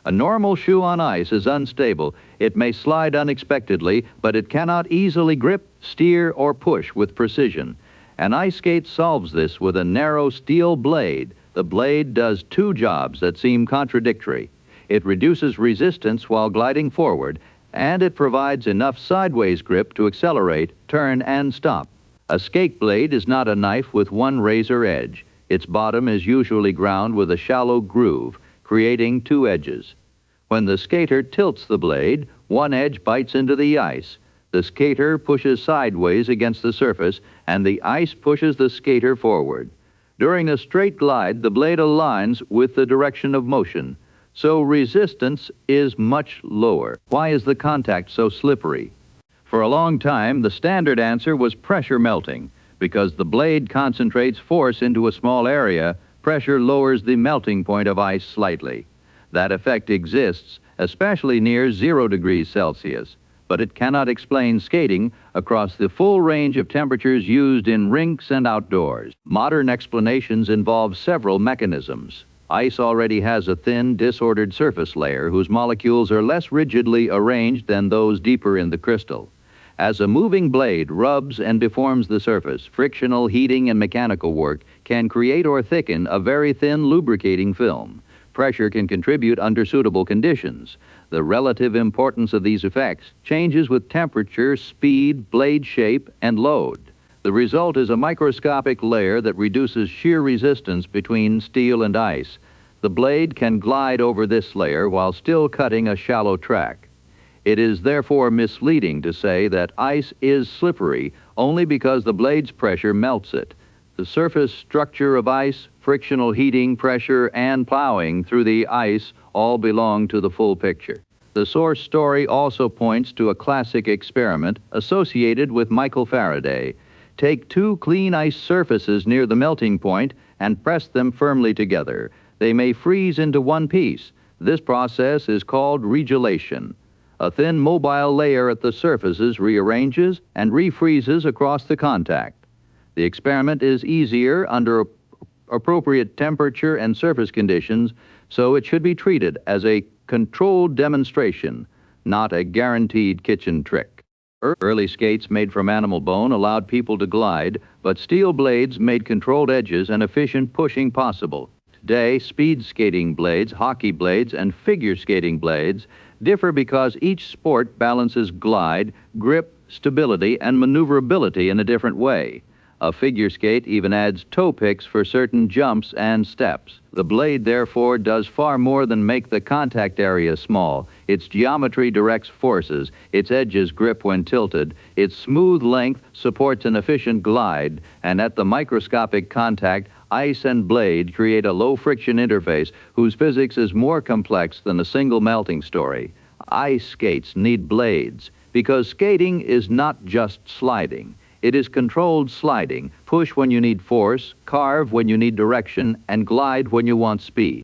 A normal shoe on ice is unstable. It may slide unexpectedly, but it cannot easily grip, steer, or push with precision. An ice skate solves this with a narrow steel blade. The blade does two jobs that seem contradictory. It reduces resistance while gliding forward, and it provides enough sideways grip to accelerate, turn, and stop. A skate blade is not a knife with one razor edge. Its bottom is usually ground with a shallow groove, creating two edges. When the skater tilts the blade, one edge bites into the ice. The skater pushes sideways against the surface, and the ice pushes the skater forward. During a straight glide, the blade aligns with the direction of motion, so resistance is much lower. Why is the contact so slippery? For a long time, the standard answer was pressure melting. Because the blade concentrates force into a small area, pressure lowers the melting point of ice slightly. That effect exists, especially near 0 degrees Celsius, but it cannot explain skating across the full range of temperatures used in rinks and outdoors. Modern explanations involve several mechanisms. Ice already has a thin, disordered surface layer whose molecules are less rigidly arranged than those deeper in the crystal. As a moving blade rubs and deforms the surface, frictional, heating, and mechanical work can create or thicken a very thin lubricating film. Pressure can contribute under suitable conditions. The relative importance of these effects changes with temperature, speed, blade shape, and load. The result is a microscopic layer that reduces shear resistance between steel and ice. The blade can glide over this layer while still cutting a shallow track. It is therefore misleading to say that ice is slippery only because the blade's pressure melts it. The surface structure of ice, frictional heating, pressure, and plowing through the ice all belong to the full picture. The source story also points to a classic experiment associated with Michael Faraday. Take two clean ice surfaces near the melting point and press them firmly together. They may freeze into one piece. This process is called regelation. A thin mobile layer at the surfaces rearranges and refreezes across the contact. The experiment is easier under appropriate temperature and surface conditions, so it should be treated as a controlled demonstration, not a guaranteed kitchen trick. Early skates made from animal bone allowed people to glide, but steel blades made controlled edges and efficient pushing possible. Today, speed skating blades, hockey blades, and figure skating blades differ because each sport balances glide, grip, stability, and maneuverability in a different way. A figure skate even adds toe picks for certain jumps and steps. The blade, therefore, does far more than make the contact area small. Its geometry directs forces, its edges grip when tilted, its smooth length supports an efficient glide, and at the microscopic contact, ice and blade create a low-friction interface whose physics is more complex than a single melting story. Ice skates need blades because skating is not just sliding. It is controlled sliding. Push when you need force, carve when you need direction, and glide when you want speed.